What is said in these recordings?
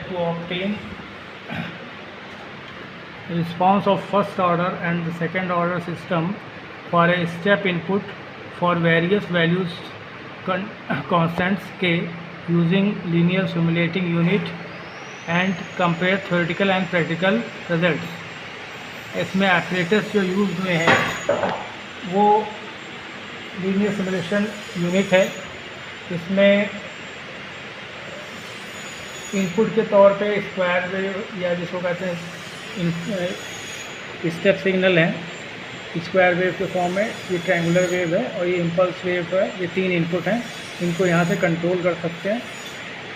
to obtain response of first order and the second order system for a step input for various values constants k using linear simulating unit and compare theoretical and practical results। इसमें apparatus जो use हुए हैं वो linear simulation unit है। इसमें input के तौर पे स्क्वायर वेव या जिसको कहते हैं स्टेप सिग्नल है, स्क्वायर वेव के फॉर्म में, ये ट्रायंगुलर वेव है और ये इम्पल्स वेव है। ये तीन इनपुट हैं, इनको यहाँ से कंट्रोल कर सकते हैं।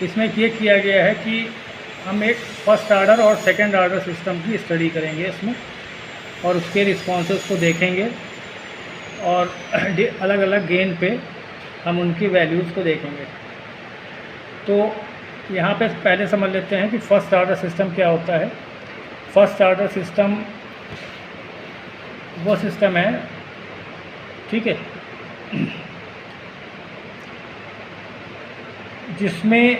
इसमें ये किया गया है कि हम एक फर्स्ट ऑर्डर और सेकंड ऑर्डर सिस्टम की स्टडी करेंगे इसमें, और उसके रिस्पॉन्सेस को देखेंगे और अलग अलग गेन पे हम उनकी वैल्यूज़ को देखेंगे। तो यहाँ पे पहले समझ लेते हैं कि फ़र्स्ट ऑर्डर सिस्टम क्या होता है। फर्स्ट ऑर्डर सिस्टम वो सिस्टम है, ठीक है, जिसमें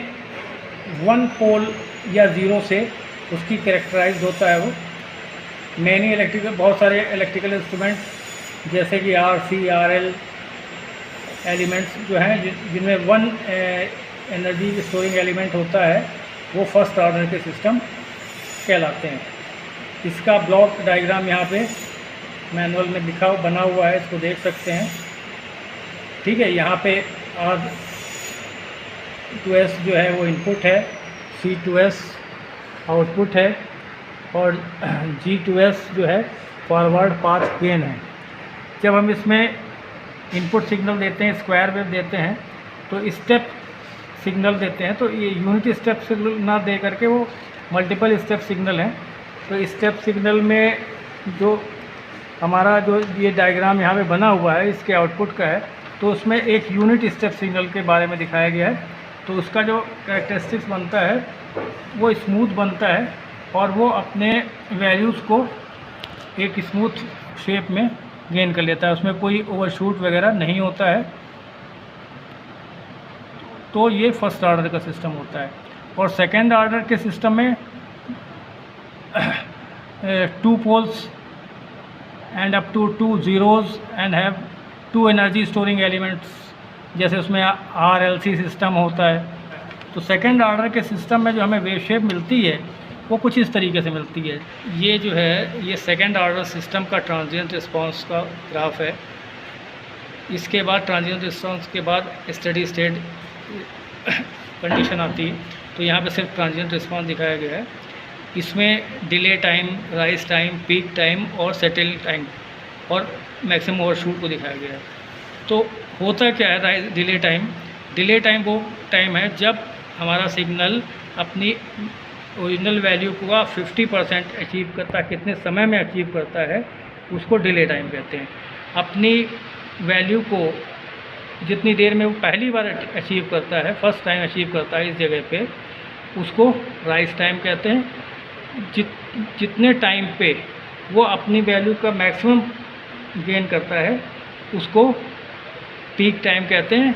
वन पोल या ज़ीरो से उसकी कैरेक्टराइज होता है। वो मैनी इलेक्ट्रिकल, बहुत सारे इलेक्ट्रिकल इंस्ट्रूमेंट जैसे कि RC RL एलिमेंट्स जो हैं जिनमें वन एनर्जी स्टोरिंग एलिमेंट होता है, वो फर्स्ट ऑर्डर के सिस्टम कहलाते हैं। इसका ब्लॉक डायग्राम यहाँ पे मैनुअल में बना हुआ है, इसको देख सकते हैं, ठीक है। यहाँ पे R2S जो है वो इनपुट है, C2S आउटपुट है और G2S जो है फॉरवर्ड पाथ गेन है। जब हम इसमें इनपुट सिग्नल देते हैं, स्क्वायर वेव देते हैं, तो स्टेप सिग्नल देते हैं, तो ये यूनिट स्टेप सिग्नल ना दे करके वो मल्टीपल स्टेप सिग्नल हैं। तो स्टेप सिग्नल में जो हमारा जो ये डायग्राम यहाँ पे बना हुआ है इसके आउटपुट का है, तो उसमें एक यूनिट स्टेप सिग्नल के बारे में दिखाया गया है। तो उसका जो कैरेक्टरिस्टिक्स बनता है वो स्मूथ बनता है और वो अपने वैल्यूज़ को एक स्मूथ शेप में गेन कर लेता है, उसमें कोई ओवरशूट वगैरह नहीं होता है। तो ये फर्स्ट ऑर्डर का सिस्टम होता है। और सेकेंड ऑर्डर के सिस्टम में two poles and up to two zeros and have two energy storing elements, जैसे उसमें RLC सिस्टम होता है। तो सेकेंड ऑर्डर के सिस्टम में जो हमें वेव शेप मिलती है वो कुछ इस तरीके से मिलती है। ये जो है ये सेकेंड ऑर्डर सिस्टम का ट्रांजिएंट रिस्पांस का ग्राफ है। इसके बाद ट्रांजिएंट रिस्पांस के बाद स्टेडी स्टेट कंडीशन आती है। तो यहाँ पे सिर्फ ट्रांजिएंट रिस्पांस दिखाया गया है। इसमें delay time, rise time, peak time और सेटल टाइम और मैक्सिमम ओवरशूट को दिखाया गया है। तो होता क्या है डिले टाइम? डिले टाइम वो टाइम है जब हमारा सिग्नल अपनी ओरिजिनल वैल्यू को 50% अचीव करता है, कितने समय में अचीव करता है, उसको डिले टाइम कहते हैं। अपनी वैल्यू को जितनी देर में वो पहली बार अचीव करता है, फर्स्ट टाइम अचीव करता है इस जगह पे, उसको राइज टाइम कहते हैं। जितने टाइम पे वो अपनी वैल्यू का मैक्सिमम गेन करता है उसको पीक टाइम कहते हैं।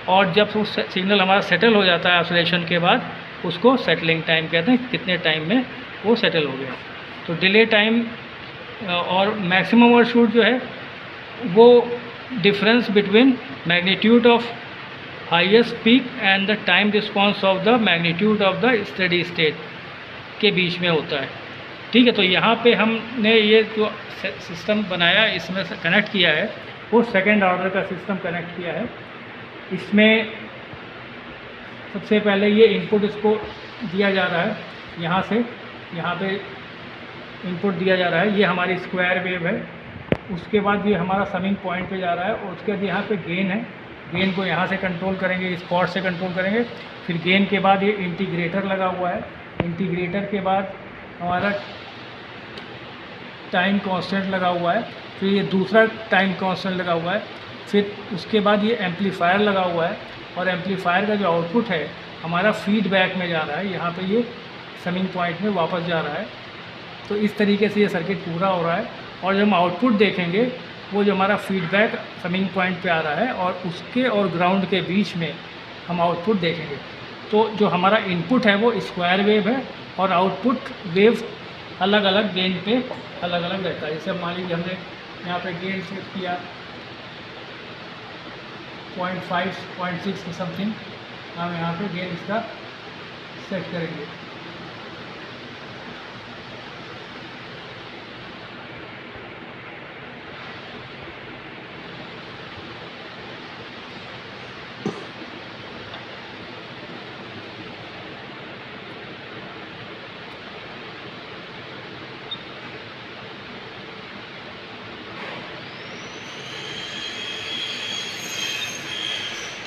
और जब वो सिग्नल हमारा सेटल हो जाता है ऑसिलेशन के बाद, उसको सेटलिंग टाइम कहते हैं, कितने टाइम में वो सेटल हो गया। तो डिले टाइम और मैक्सिमम ओवरशूट जो है वो difference between magnitude of highest peak and the time response of the magnitude of the steady state के बीच में होता है, ठीक है। तो यहाँ पे हमने ये जो सिस्टम बनाया, इसमें से कनेक्ट किया है, वो सेकेंड ऑर्डर का सिस्टम कनेक्ट किया है। इसमें सबसे पहले ये इनपुट इसको दिया जा रहा है, यहाँ से यहाँ पे इनपुट दिया जा रहा है, ये हमारी स्क्वायर वेव है। उसके बाद ये हमारा समिंग पॉइंट पे जा रहा है और उसके बाद यहाँ पे गेन है, गेन को यहाँ से कंट्रोल करेंगे, इस पॉट से कंट्रोल करेंगे। फिर गेन के बाद ये इंटीग्रेटर लगा हुआ है, इंटीग्रेटर के बाद हमारा टाइम कांस्टेंट लगा हुआ है, फिर ये दूसरा टाइम कांस्टेंट लगा हुआ है, फिर उसके बाद ये एम्पलीफायर लगा हुआ है और एम्पलीफायर का जो आउटपुट है हमारा फीडबैक में जा रहा है, यहाँ पे ये समिंग पॉइंट में वापस जा रहा है। तो इस तरीके से ये सर्किट पूरा हो रहा है। और जब हम आउटपुट देखेंगे वो जो हमारा फीडबैक समिंग पॉइंट पे आ रहा है और उसके और ग्राउंड के बीच में हम आउटपुट देखेंगे। तो तो जो हमारा इनपुट है वो स्क्वायर वेव है और आउटपुट वेव अलग अलग गेन पे अलग अलग रहता है। जैसे मान लीजिए हमने यहाँ पे गेन सेट किया 0.5 0.6 की समथिंग, हम यहाँ पे गेन इसका सेट करेंगे।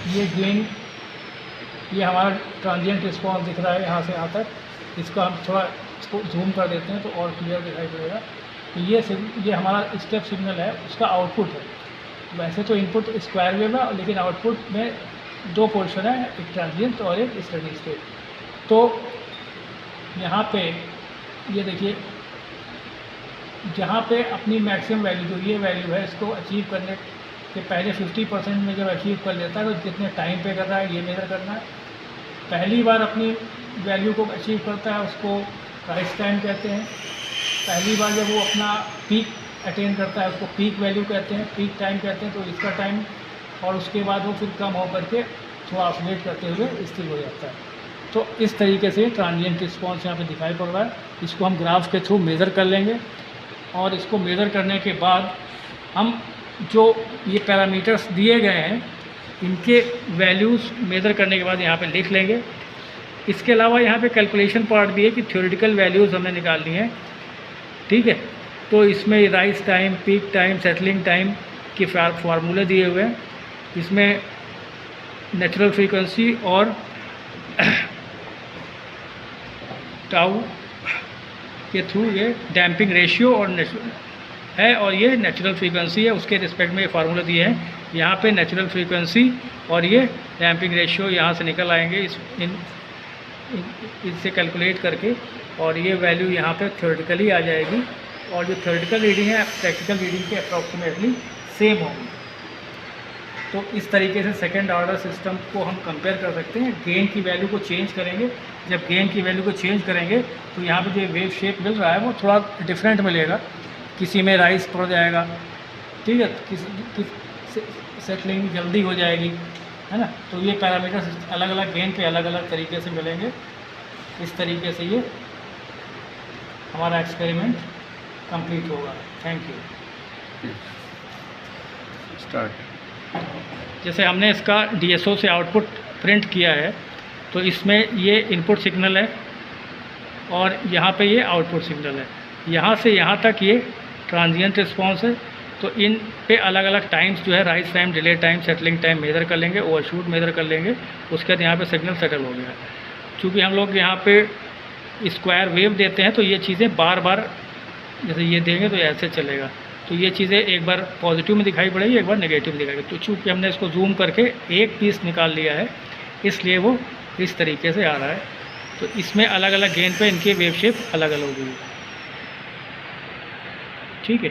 ये गेन, ये हमारा ट्रांजिएंट रिस्पॉन्स दिख रहा है यहाँ से यहाँ तक। इसको हम थोड़ा इसको जूम कर देते हैं तो और क्लियर दिखाई पड़ेगा। तो ये हमारा स्टेप सिग्नल है, उसका आउटपुट है। वैसे तो इनपुट स्क्वायर वेव है, लेकिन आउटपुट में दो पोर्शन है, एक ट्रांजिएंट और एक स्टेडी स्टेट। तो यहाँ पे ये देखिए, जहाँ पे अपनी मैक्सिमम वैल्यू जो ये वैल्यू है, इसको अचीव करने के पहले 50% में जब अचीव कर लेता है तो कितने टाइम पे कर रहा है ये मेजर करना है। पहली बार अपनी वैल्यू को अचीव करता है उसको राइज टाइम कहते हैं। पहली बार जब वो अपना पीक अटेन करता है उसको पीक वैल्यू कहते हैं, पीक टाइम कहते हैं, तो इसका टाइम। और उसके बाद वो फिर कम होकर के थोड़ा ऑसिलेट करते हुए स्थिर हो जाता है। तो इस तरीके से ट्रांजिएंट रिस्पॉन्स यहाँ पे दिखाई पड़ रहा है। इसको हम ग्राफ के थ्रू मेज़र कर लेंगे और इसको मेज़र करने के बाद हम जो ये पैरामीटर्स दिए गए हैं इनके वैल्यूज़ मेज़र करने के बाद यहाँ पे लिख लेंगे। इसके अलावा यहाँ पे कैलकुलेशन पार्ट भी है कि थ्योरेटिकल वैल्यूज़ हमने निकालनी है, ठीक है। तो इसमें rise time, peak time, settling time के फार्मूले दिए हुए हैं। इसमें नेचुरल फ्रीक्वेंसी और टाउ के थ्रू ये डैम्पिंग रेशियो और है, और ये नेचुरल फ्रीक्वेंसी है, उसके रिस्पेक्ट में ये फार्मूला दिए हैं। यहाँ पे नेचुरल फ्रीक्वेंसी और ये डैम्पिंग रेशियो यहाँ से निकल आएंगे इससे कैलकुलेट करके, और ये वैल्यू यहाँ पे थ्योरेटिकली आ जाएगी। और जो थ्योरेटिकल रीडिंग है प्रैक्टिकल रीडिंग के अप्रॉक्सीमेटली सेम होंगी। तो इस तरीके से सेकेंड ऑर्डर सिस्टम को हम कंपेयर कर सकते हैं। गेन की वैल्यू को चेंज करेंगे, जब गेन की वैल्यू को चेंज करेंगे तो यहाँ पे जो वेव शेप मिल रहा है वो थोड़ा डिफरेंट मिलेगा। किसी में राइज पड़ जाएगा, ठीक है, किसी सेटलिंग जल्दी हो जाएगी, है ना। तो ये पैरामीटर्स अलग अलग गेन पे अलग अलग तरीके से मिलेंगे। इस तरीके से ये हमारा एक्सपेरिमेंट कंप्लीट होगा। Thank you. स्टार्ट। जैसे हमने इसका DSO से आउटपुट प्रिंट किया है, तो इसमें ये इनपुट सिग्नल है और यहाँ पे ये आउटपुट सिग्नल है। यहाँ से यहाँ तक ये ट्रांजिएंट रिस्पॉन्स है। तो इन पे अलग अलग टाइम्स जो है rise time, delay time, settling time measure कर लेंगे, ओवरशूट मेज़र कर लेंगे। उसके बाद यहाँ पे सिग्नल सेटल हो गया। चूँकि हम लोग यहाँ पे स्क्वायर वेव देते हैं तो ये चीज़ें बार बार जैसे ये देंगे तो ऐसे चलेगा। तो ये चीज़ें एक बार पॉजिटिव में दिखाई पड़ेगी, एक बार नेगेटिव में दिखाई। तो चूँकि हमने इसको जूम करके एक पीस निकाल लिया है, इसलिए वो इस तरीके से आ रहा है। तो इसमें अलग अलग गेन पे इनके वेव शेप अलग अलग होगी, ठीक है।